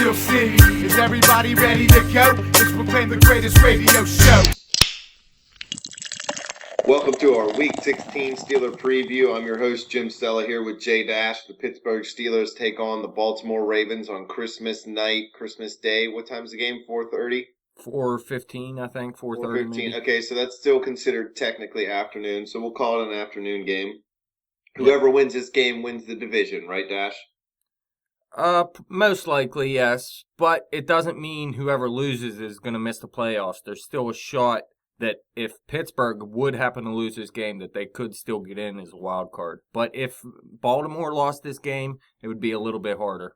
We'll see. Is everybody ready to go? Let's proclaim the greatest radio show. Welcome to our Week 16 Steeler preview. I'm your host, Jim Stella, here with Jay Dash. The Pittsburgh Steelers take on the Baltimore Ravens on Christmas night, Christmas Day. What time's the game? 4:30? 4:15, I think. 4:30 maybe. Okay, so that's still considered technically afternoon, so we'll call it an afternoon game. Whoever wins this game wins the division, right, Dash? Most likely, yes. But it doesn't mean whoever loses is going to miss the playoffs. There's still a shot that if Pittsburgh would happen to lose this game, that they could still get in as a wild card. But if Baltimore lost this game, it would be a little bit harder.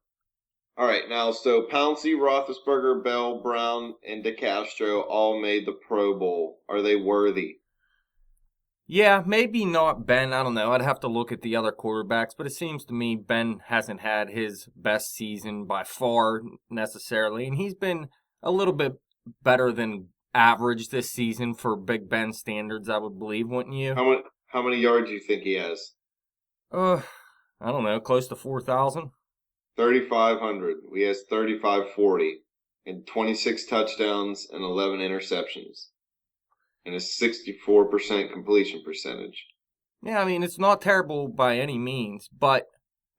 All right, now, so Pouncey, Roethlisberger, Bell, Brown, and DeCastro all made the Pro Bowl. Are they worthy? Yeah, maybe not Ben. I don't know. I'd have to look at the other quarterbacks, but it seems to me Ben hasn't had his best season by far necessarily, and he's been a little bit better than average this season for Big Ben standards, I would believe, wouldn't you? How many yards do you think he has? I don't know, close to 4,000. 3,500. He has 3,540 and 26 touchdowns and 11 interceptions and a 64% completion percentage. Yeah, I mean, it's not terrible by any means, but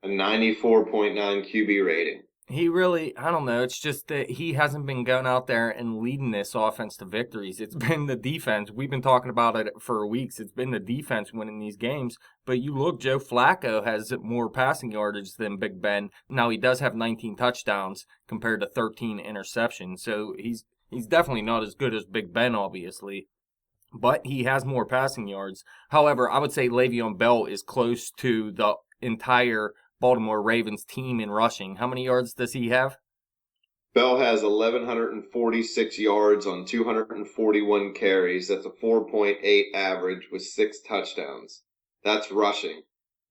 a 94.9 QB rating. He really, I don't know, it's just that he hasn't been going out there and leading this offense to victories. It's been the defense. We've been talking about it for weeks. It's been the defense winning these games. But you look, Joe Flacco has more passing yardage than Big Ben. Now, he does have 19 touchdowns compared to 13 interceptions. So he's definitely not as good as Big Ben, obviously. But he has more passing yards. However, I would say Le'Veon Bell is close to the entire Baltimore Ravens team in rushing. How many yards does he have? Bell has 1,146 yards on 241 carries. That's a 4.8 average with 6 touchdowns. That's rushing.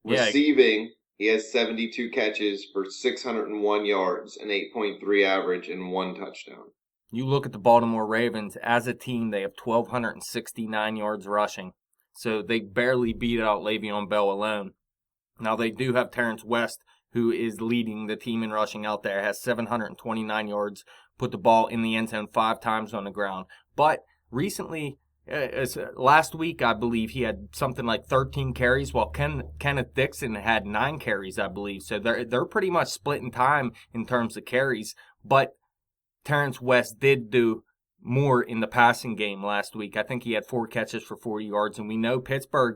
Yeah. Receiving, he has 72 catches for 601 yards, an 8.3 average, and 1 touchdown. You look at the Baltimore Ravens, as a team, they have 1,269 yards rushing. So they barely beat out Le'Veon Bell alone. Now, they do have Terrence West, who is leading the team in rushing out there, has 729 yards, put the ball in the end zone 5 times on the ground. But recently, last week, I believe, he had something like 13 carries, while Kenneth Dixon had 9 carries, I believe. So they're pretty much splitting time in terms of carries. But Terrence West did do more in the passing game last week. I think he had 4 catches for 40 yards, and we know Pittsburgh,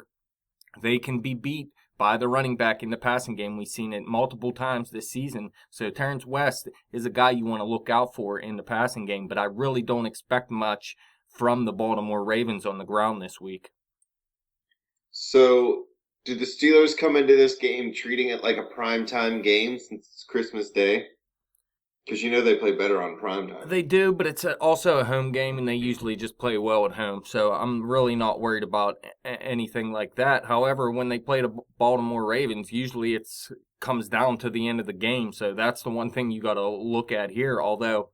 they can be beat by the running back in the passing game. We've seen it multiple times this season. So Terrence West is a guy you want to look out for in the passing game, but I really don't expect much from the Baltimore Ravens on the ground this week. So do the Steelers come into this game treating it like a primetime game since it's Christmas Day? Because you know they play better on primetime. They do, but it's also a home game, and they usually just play well at home. So I'm really not worried about anything like that. However, when they play the Baltimore Ravens, usually it comes down to the end of the game. So that's the one thing you got to look at here. Although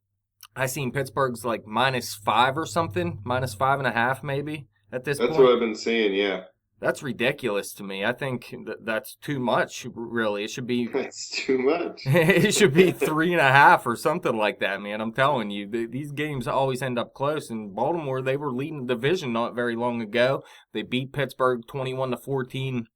I seen Pittsburgh's like -5 or something, -5.5 maybe at this point. That's what I've been seeing, yeah. That's ridiculous to me. I think that's too much, really. It should be... That's too much. It should be 3.5 or something like that, man. I'm telling you, these games always end up close. In Baltimore, they were leading the division not very long ago. They beat Pittsburgh 21-14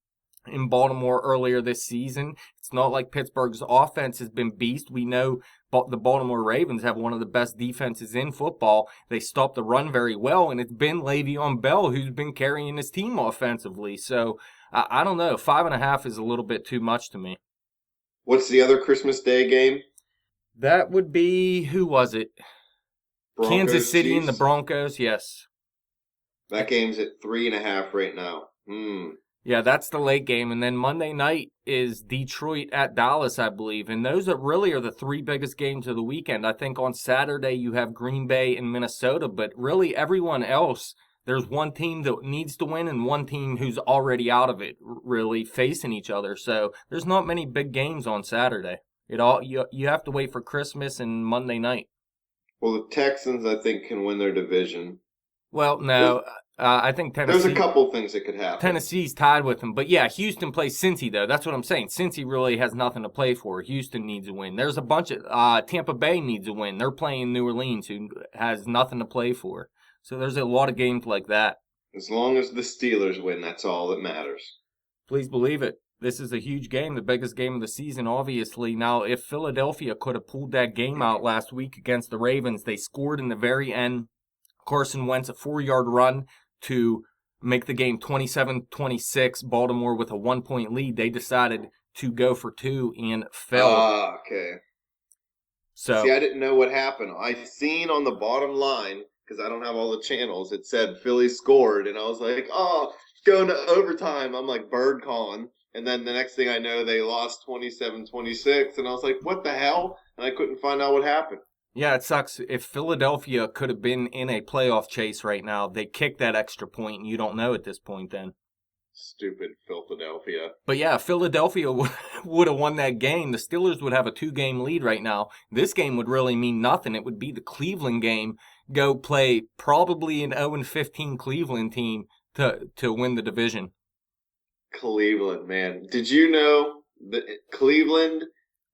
in Baltimore earlier this season. It's not like Pittsburgh's offense has been beast. We know the Baltimore Ravens have one of the best defenses in football. They stop the run very well, and it's been Le'Veon Bell who's been carrying his team offensively. So, I don't know. 5.5 is a little bit too much to me. What's the other Christmas Day game? That would be, who was it? Broncos, Kansas City Chiefs? and the Broncos, yes. That game's at 3.5 right now. Yeah, that's the late game. And then Monday night is Detroit at Dallas, I believe. And those really are the 3 biggest games of the weekend. I think on Saturday you have Green Bay and Minnesota. But really everyone else, there's one team that needs to win and one team who's already out of it, really facing each other. So there's not many big games on Saturday. You have to wait for Christmas and Monday night. Well, the Texans, I think, can win their division. Well, no. I think Tennessee. There's a couple things that could happen. Tennessee's tied with them. But yeah, Houston plays Cincy, though. That's what I'm saying. Cincy really has nothing to play for. Houston needs a win. There's a bunch of Tampa Bay needs a win. They're playing New Orleans, who has nothing to play for. So there's a lot of games like that. As long as the Steelers win, that's all that matters. Please believe it. This is a huge game, the biggest game of the season, obviously. Now, if Philadelphia could have pulled that game out last week against the Ravens, they scored in the very end. Carson Wentz, a 4-yard run to make the game 27-26. Baltimore with a 1-point lead. They decided to go for 2 and fell. Okay. So, see, I didn't know what happened. I seen on the bottom line, because I don't have all the channels, it said Philly scored, and I was like, oh, going to overtime. I'm like bird calling. And then the next thing I know, they lost 27-26, and I was like, what the hell? And I couldn't find out what happened. Yeah, it sucks. If Philadelphia could have been in a playoff chase right now, they kicked that extra point, and you don't know at this point then. Stupid Philadelphia. But yeah, Philadelphia would have won that game. The Steelers would have a 2-game lead right now. This game would really mean nothing. It would be the Cleveland game. Go play probably an 0-15 Cleveland team to win the division. Cleveland, man. Did you know that Cleveland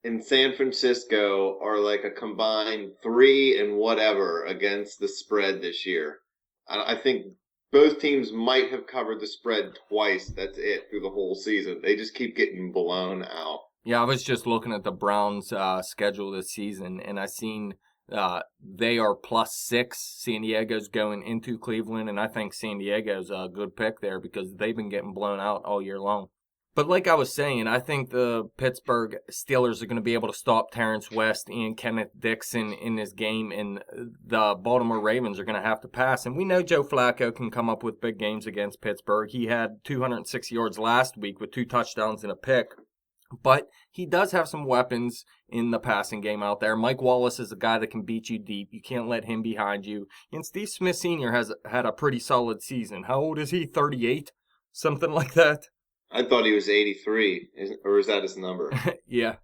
and San Francisco are like a combined 3 and whatever against the spread this year? I think both teams might have covered the spread twice. That's it through the whole season. They just keep getting blown out. Yeah, I was just looking at the Browns' schedule this season, and I seen they are +6. San Diego's going into Cleveland, and I think San Diego's a good pick there because they've been getting blown out all year long. But like I was saying, I think the Pittsburgh Steelers are going to be able to stop Terrence West and Kenneth Dixon in this game, and the Baltimore Ravens are going to have to pass. And we know Joe Flacco can come up with big games against Pittsburgh. He had 206 yards last week with 2 touchdowns and a pick. But he does have some weapons in the passing game out there. Mike Wallace is a guy that can beat you deep. You can't let him behind you. And Steve Smith Sr. has had a pretty solid season. How old is he? 38? Something like that? I thought he was 83. Or is that his number? Yeah.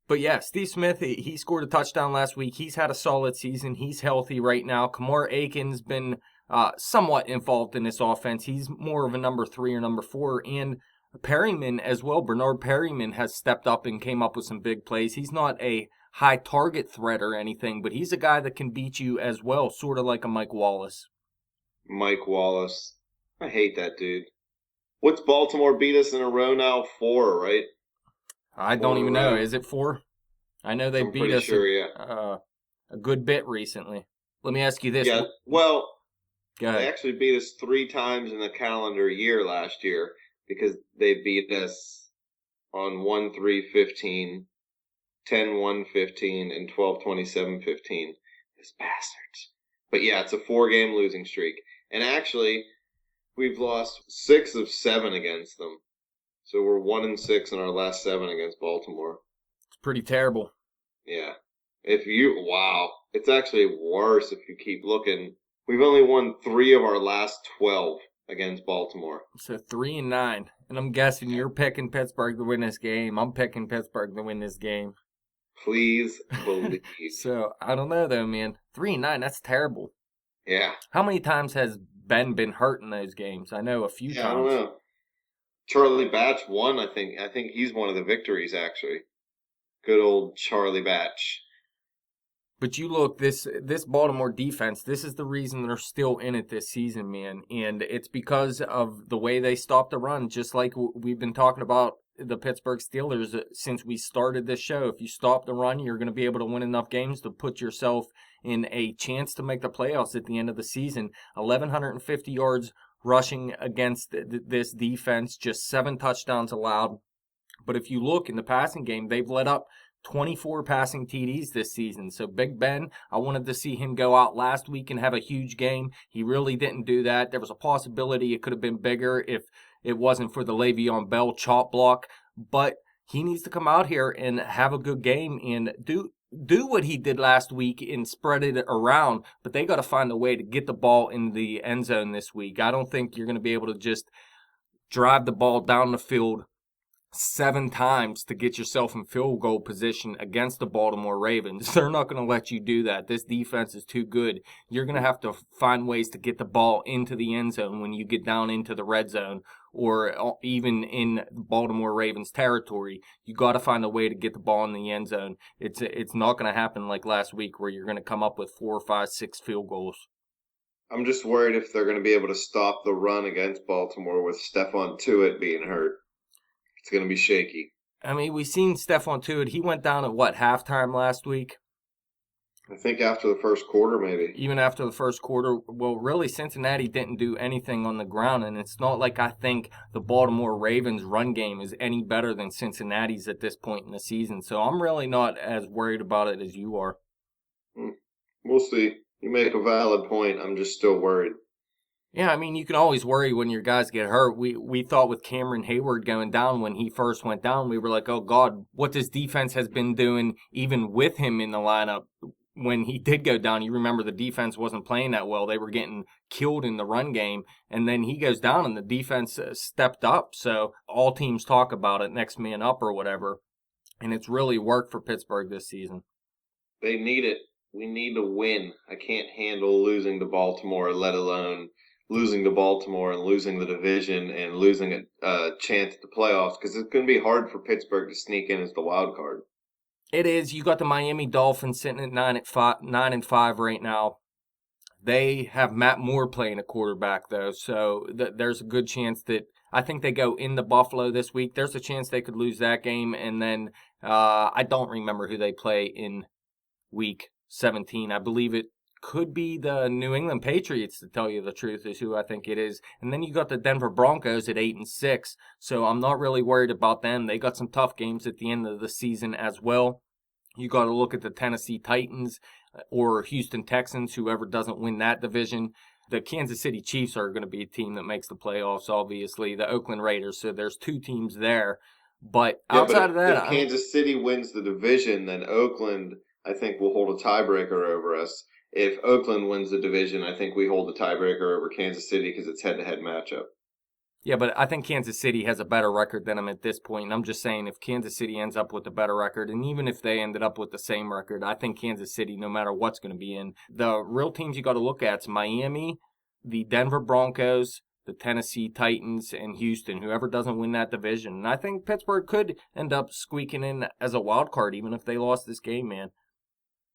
But yeah, Steve Smith, he scored a touchdown last week. He's had a solid season. He's healthy right now. Kamar Aiken's been somewhat involved in this offense. He's more of a number 3 or number 4. And Perryman as well. Bernard Perryman has stepped up and came up with some big plays. He's not a high target threat or anything, but he's a guy that can beat you as well, sort of like a Mike Wallace. Mike Wallace. I hate that dude. What's Baltimore beat us in a row now? 4, right? I don't even know. Is it 4? I know they beat us a good bit recently. Let me ask you this. Yeah, well, go ahead. They actually beat us 3 times in the calendar year last year. Because they beat us on 1-3-15, 10-1-15, and 12-27-15. These bastards. But yeah, it's a 4-game losing streak. And actually, we've lost 6 of 7 against them. So we're 1-6 in our last 7 against Baltimore. It's pretty terrible. Yeah. Wow. It's actually worse if you keep looking. We've only won 3 of our last 12. Against Baltimore. So 3-9. And I'm guessing you're picking Pittsburgh to win this game. I'm picking Pittsburgh to win this game. Please believe. So, I don't know though, man. 3-9, that's terrible. Yeah. How many times has Ben been hurt in those games? I know a few times. I don't know. Charlie Batch won, I think. I think he's one of the victories, actually. Good old Charlie Batch. But you look, this Baltimore defense, this is the reason they're still in it this season, man. And it's because of the way they stopped the run, just like we've been talking about the Pittsburgh Steelers since we started this show. If you stop the run, you're going to be able to win enough games to put yourself in a chance to make the playoffs at the end of the season. 1,150 yards rushing against this defense, just 7 touchdowns allowed. But if you look in the passing game, they've let up 24 passing TDs this season. So Big Ben, I wanted to see him go out last week and have a huge game. He really didn't do that. There was a possibility it could have been bigger if it wasn't for the Le'Veon Bell chop block. But he needs to come out here and have a good game and do what he did last week and spread it around. But they got to find a way to get the ball in the end zone this week. I don't think you're going to be able to just drive the ball down the field 7 times to get yourself in field goal position against the Baltimore Ravens. They're not going to let you do that. This defense is too good. You're going to have to find ways to get the ball into the end zone when you get down into the red zone, or even in Baltimore Ravens territory. You got to find a way to get the ball in the end zone. It's not going to happen like last week where you're going to come up with 4, 5, 6 field goals. I'm just worried if they're going to be able to stop the run against Baltimore with Stephon Tuitt being hurt. It's going to be shaky. I mean, we've seen Stephon Tuitt. He went down at halftime last week? I think after the first quarter, maybe. Even after the first quarter. Well, really, Cincinnati didn't do anything on the ground, and it's not like I think the Baltimore Ravens' run game is any better than Cincinnati's at this point in the season. So I'm really not as worried about it as you are. We'll see. You make a valid point. I'm just still worried. Yeah, I mean, you can always worry when your guys get hurt. We thought with Cameron Hayward going down when he first went down, we were like, oh, God, what this defense has been doing even with him in the lineup. When he did go down, you remember the defense wasn't playing that well. They were getting killed in the run game. And then he goes down and the defense stepped up. So all teams talk about it, next man up or whatever. And it's really worked for Pittsburgh this season. They need it. We need to win. I can't handle losing to Baltimore, let alone losing to Baltimore and losing the division and losing a chance at the playoffs, because it's going to be hard for Pittsburgh to sneak in as the wild card. It is. You got the Miami Dolphins sitting at 9-5 right now. They have Matt Moore playing a quarterback, though, so there's a good chance that I think they go into Buffalo this week. There's a chance they could lose that game, and then I don't remember who they play in Week 17. I believe it could be the New England Patriots, to tell you the truth, is who I think it is. And then you got the Denver Broncos at 8-6, so I'm not really worried about them. They got some tough games at the end of the season as well. You got to look at the Tennessee Titans or Houston Texans, whoever doesn't win that division. The Kansas City Chiefs are going to be a team that makes the playoffs, obviously. The Oakland Raiders, so there's 2 teams there. But outside of that, if Kansas City wins the division, then Oakland, I think, will hold a tiebreaker over us. If Oakland wins the division, I think we hold the tiebreaker over Kansas City because it's head-to-head matchup. Yeah, but I think Kansas City has a better record than them at this point. And I'm just saying, if Kansas City ends up with a better record, and even if they ended up with the same record, I think Kansas City, no matter what's going to be in, the real teams you got to look at is Miami, the Denver Broncos, the Tennessee Titans, and Houston, whoever doesn't win that division. And I think Pittsburgh could end up squeaking in as a wild card, even if they lost this game, man.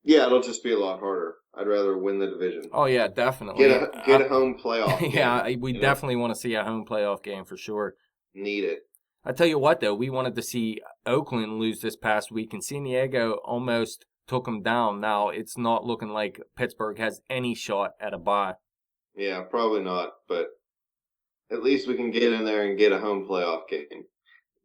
Yeah, it'll just be a lot harder. I'd rather win the division. Oh, yeah, definitely. Get a home playoff game. Yeah, we definitely want to see a home playoff game for sure. Need it. I tell you what, though, we wanted to see Oakland lose this past week, and San Diego almost took them down. Now, it's not looking like Pittsburgh has any shot at a bye. Yeah, probably not, but at least we can get in there and get a home playoff game.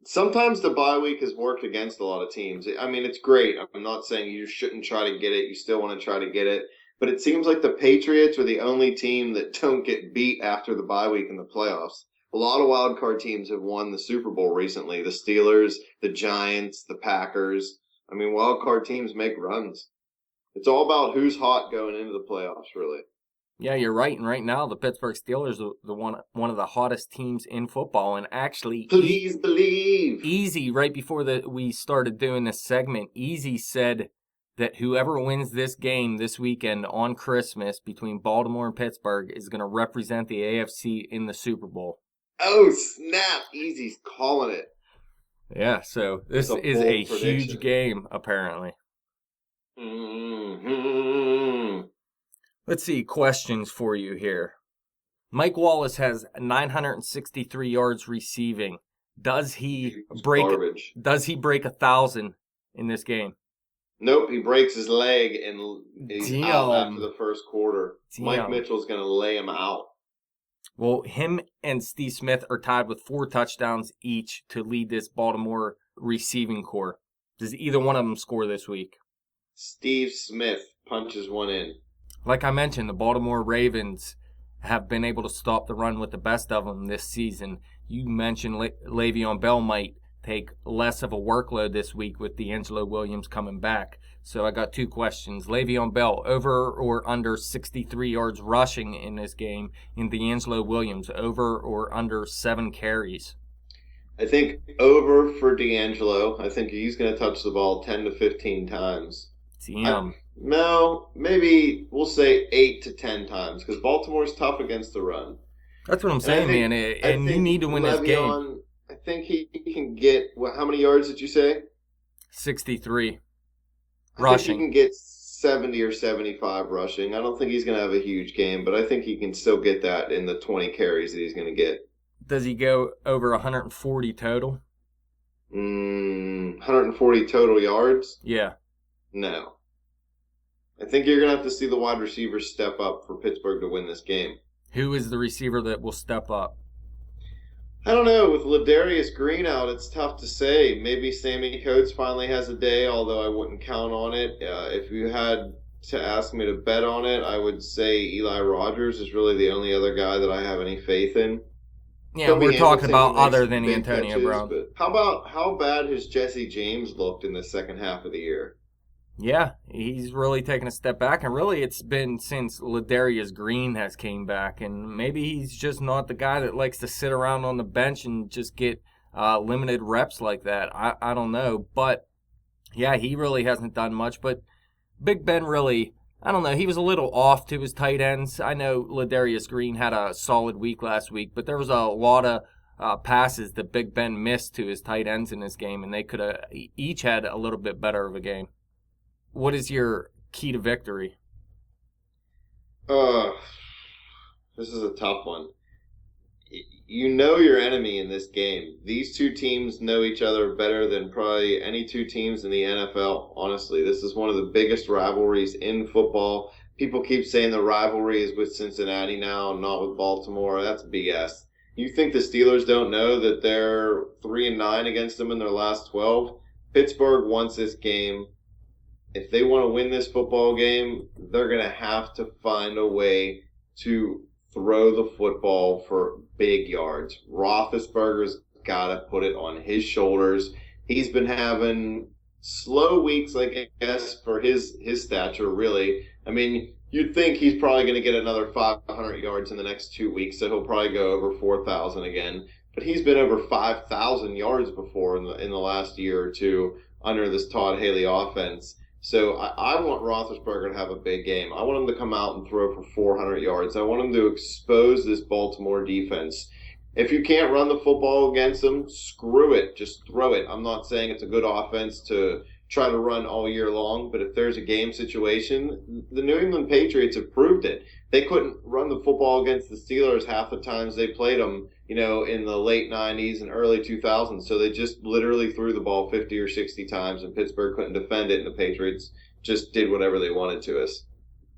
Sometimes the bye week has worked against a lot of teams. I mean, it's great. I'm not saying you shouldn't try to get it. You still want to try to get it. But it seems like the Patriots are the only team that don't get beat after the bye week in the playoffs. A lot of wild card teams have won the Super Bowl recently. The Steelers, the Giants, the Packers. I mean, wild card teams make runs. It's all about who's hot going into the playoffs, really. Yeah, you're right. And right now, the Pittsburgh Steelers are one of the hottest teams in football. And actually, please believe. Easy, right before we started doing this segment, Easy said that whoever wins this game this weekend on Christmas between Baltimore and Pittsburgh is going to represent the AFC in the Super Bowl. Oh, snap. Easy's calling it. Yeah, so this is a huge game, apparently. Mm-hmm. Let's see, questions for you here. Mike Wallace has 963 yards receiving. Does he break 1,000 in this game? Nope, he breaks his leg and he's out after the first quarter. Mike Mitchell's going to lay him out. Well, him and Steve Smith are tied with 4 touchdowns each to lead this Baltimore receiving corps. Does either one of them score this week? Steve Smith punches one in. Like I mentioned, the Baltimore Ravens have been able to stop the run with the best of them this season. You mentioned Le'Veon Bell might take less of a workload this week with D'Angelo Williams coming back. So I got 2 questions. Le'Veon Bell, over or under 63 yards rushing in this game, and D'Angelo Williams, over or under 7 carries? I think over for D'Angelo. I think he's going to touch the ball 10 to 15 times. Damn. No, maybe we'll say 8 to 10 times because Baltimore's tough against the run. That's what I'm And I saying, think man. And you need to win this game. Le'Veon, I think he can get, how many yards did you say? 63 I rushing. think he can get 70 or 75 rushing. I don't think he's going to have a huge game, but I think he can still get that in the 20 carries that he's going to get. Does he go over 140 total? 140 total yards? Yeah. No. I think you're going to have to see the wide receivers step up for Pittsburgh to win this game. Who is the receiver that will step up? I don't know. With Ladarius Green out, it's tough to say. Maybe Sammy Coates finally has a day, although I wouldn't count on it. If you had to ask me to bet on it, I would say Eli Rogers is really the only other guy that I have any faith in. Yeah, we're talking about other than big Antonio catches, Brown. But how bad has Jesse James looked in the second half of the year? Yeah, he's really taken a step back, and really it's been since Ladarius Green has came back, and maybe he's just not the guy that likes to sit around on the bench and just get limited reps like that. I don't know, but yeah, he really hasn't done much, but Big Ben really, I don't know, he was a little off to his tight ends. I know Ladarius Green had a solid week last week, but there was a lot of passes that Big Ben missed to his tight ends in this game, and they could have each had a little bit better of a game. What is your key to victory? This is a tough one. You know your enemy in this game. These two teams know each other better than probably any two teams in the NFL, honestly. This is one of the biggest rivalries in football. People keep saying the rivalry is with Cincinnati now, not with Baltimore. That's BS. You think the Steelers don't know that they're 3-9 against them in their last 12? Pittsburgh wants this game. If they want to win this football game, they're going to have to find a way to throw the football for big yards. Roethlisberger's got to put it on his shoulders. He's been having slow weeks, I guess, for his stature, really. I mean, you'd think he's probably going to get another 500 yards in the next 2 weeks, so he'll probably go over 4,000 again. But he's been over 5,000 yards before in the last year or two under this Todd Haley offense. So I want Roethlisberger to have a big game. I want him to come out and throw for 400 yards. I want him to expose this Baltimore defense. If you can't run the football against them, screw it. Just throw it. I'm not saying it's a good offense to try to run all year long, but if there's a game situation, the New England Patriots have proved it. They couldn't run the football against the Steelers half the times they played them, in the late 90s and early 2000s. So they just literally threw the ball 50 or 60 times, and Pittsburgh couldn't defend it, and the Patriots just did whatever they wanted to us.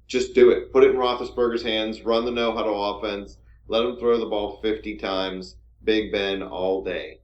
Just do it. Put it in Roethlisberger's hands. Run the no-huddle offense. Let him throw the ball 50 times. Big Ben all day.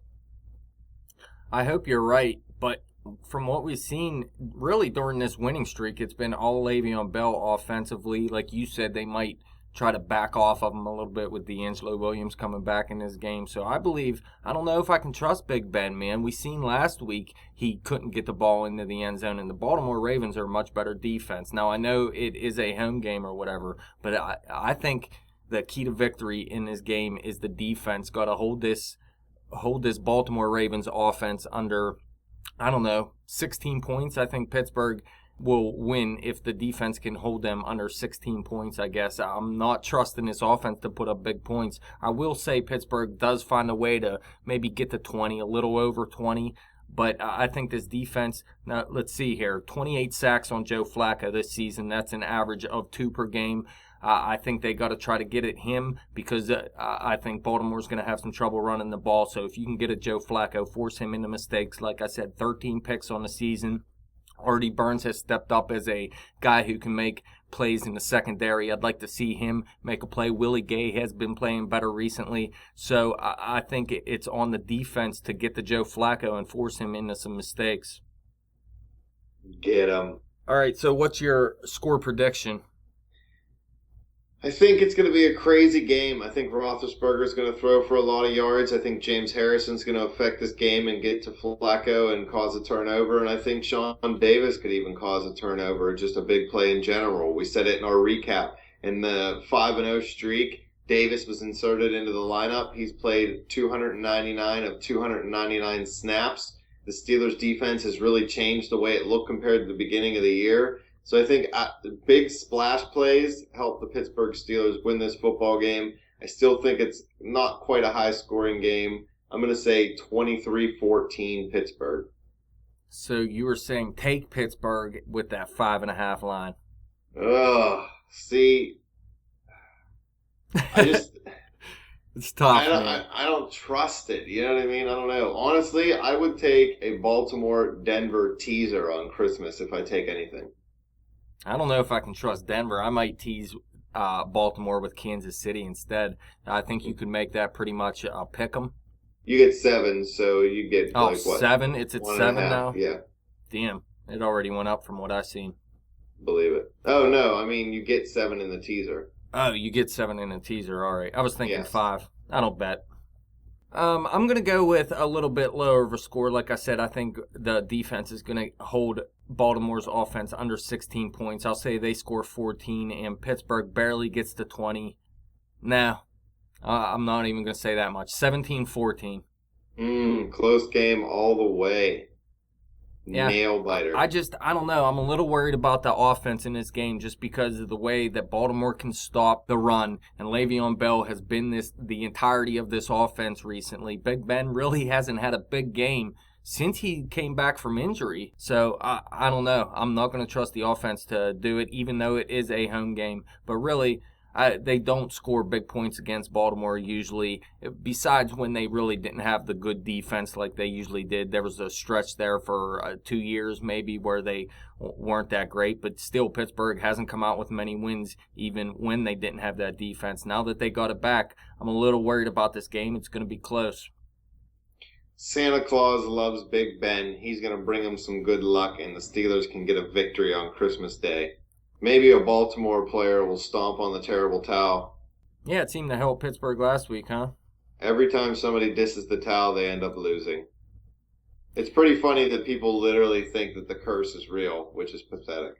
I hope you're right, but from what we've seen, really during this winning streak, it's been all Le'Veon Bell offensively. Like you said, they might try to back off of him a little bit with D'Angelo Williams coming back in this game. So I don't know if I can trust Big Ben, man. We seen last week he couldn't get the ball into the end zone, and the Baltimore Ravens are a much better defense. Now, I know it is a home game or whatever, but I think the key to victory in this game is the defense. Got to hold this Baltimore Ravens offense under, 16 points. I think Pittsburgh will win if the defense can hold them under 16 points, I guess. I'm not trusting this offense to put up big points. I will say Pittsburgh does find a way to maybe get to 20, a little over 20. But I think this defense, now let's see here, 28 sacks on Joe Flacco this season. That's an average of 2 per game. I think they got to try to get at him because I think Baltimore's going to have some trouble running the ball. So if you can get at Joe Flacco, force him into mistakes. Like I said, 13 picks on the season. Artie Burns has stepped up as a guy who can make plays in the secondary. I'd like to see him make a play. Willie Gay has been playing better recently. So I think it's on the defense to get to Joe Flacco and force him into some mistakes. Get him. All right, so what's your score prediction? I think it's going to be a crazy game. I think Roethlisberger is going to throw for a lot of yards. I think James Harrison's going to affect this game and get to Flacco and cause a turnover. And I think Sean Davis could even cause a turnover, just a big play in general. We said it in our recap. In the 5-0 streak, Davis was inserted into the lineup. He's played 299 of 299 snaps. The Steelers' defense has really changed the way it looked compared to the beginning of the year. So I think the big splash plays help the Pittsburgh Steelers win this football game. I still think it's not quite a high-scoring game. I'm going to say 23-14 Pittsburgh. So you were saying take Pittsburgh with that 5.5 line. Ugh. See, I just... It's tough, I don't trust it. You know what I mean? I don't know. Honestly, I would take a Baltimore-Denver teaser on Christmas if I take anything. I don't know if I can trust Denver. I might tease Baltimore with Kansas City instead. I think you could make that pretty much a pick 'em. You get 7, so you get like what? 7? It's at 7 now? Yeah. Damn. It already went up from what I've seen. Believe it. Oh, no. I mean, you get 7 in the teaser. Oh, you get 7 in a teaser. All right. I was thinking Yes. 5. I don't bet. I'm going to go with a little bit lower of a score. Like I said, I think the defense is going to hold Baltimore's offense under 16 points. I'll say they score 14 and Pittsburgh barely gets to 20. No, I'm not even going to say that much. 17-14. Close game all the way. Yeah. Nail biter. I don't know. I'm a little worried about the offense in this game just because of the way that Baltimore can stop the run. And Le'Veon Bell has been the entirety of this offense recently. Big Ben really hasn't had a big game since he came back from injury. So, I don't know. I'm not going to trust the offense to do it, even though it is a home game. But really, they don't score big points against Baltimore usually, besides when they really didn't have the good defense like they usually did. There was a stretch there for 2 years maybe where they weren't that great, but still Pittsburgh hasn't come out with many wins even when they didn't have that defense. Now that they got it back, I'm a little worried about this game. It's going to be close. Santa Claus loves Big Ben. He's going to bring him some good luck, and the Steelers can get a victory on Christmas Day. Maybe a Baltimore player will stomp on the terrible towel. Yeah, it seemed to help Pittsburgh last week, huh? Every time somebody disses the towel, they end up losing. It's pretty funny that people literally think that the curse is real, which is pathetic.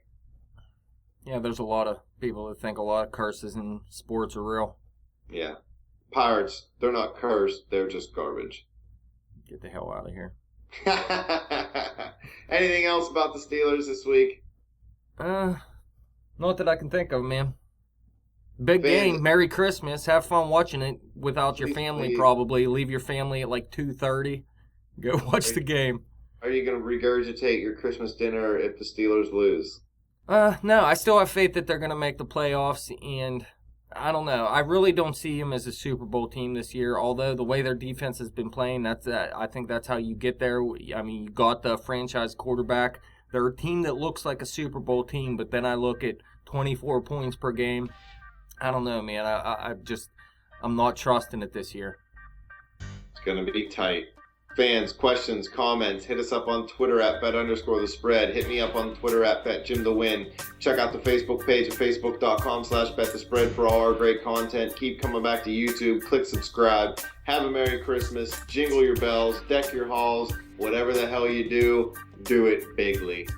Yeah, there's a lot of people that think a lot of curses in sports are real. Yeah. Pirates, they're not cursed, they're just garbage. Get the hell out of here. Anything else about the Steelers this week? Not that I can think of, man. Big game. Merry Christmas. Have fun watching it without your family, probably. Leave your family at like 2:30. Go watch the game. Are you going to regurgitate your Christmas dinner if the Steelers lose? No. I still have faith that they're going to make the playoffs, and I don't know. I really don't see them as a Super Bowl team this year, although the way their defense has been playing, I think that's how you get there. I mean, you got the franchise quarterback. They're a team that looks like a Super Bowl team, but then I look at 24 points per game. I don't know, man. I'm not trusting it this year. It's going to be tight. Fans, questions, comments, hit us up on Twitter at bet_the_spread. Hit me up on Twitter at betjimthewin. Check out the Facebook page at facebook.com/betthespread for all our great content. Keep coming back to YouTube. Click subscribe. Have a Merry Christmas. Jingle your bells. Deck your halls. Whatever the hell you do it bigly.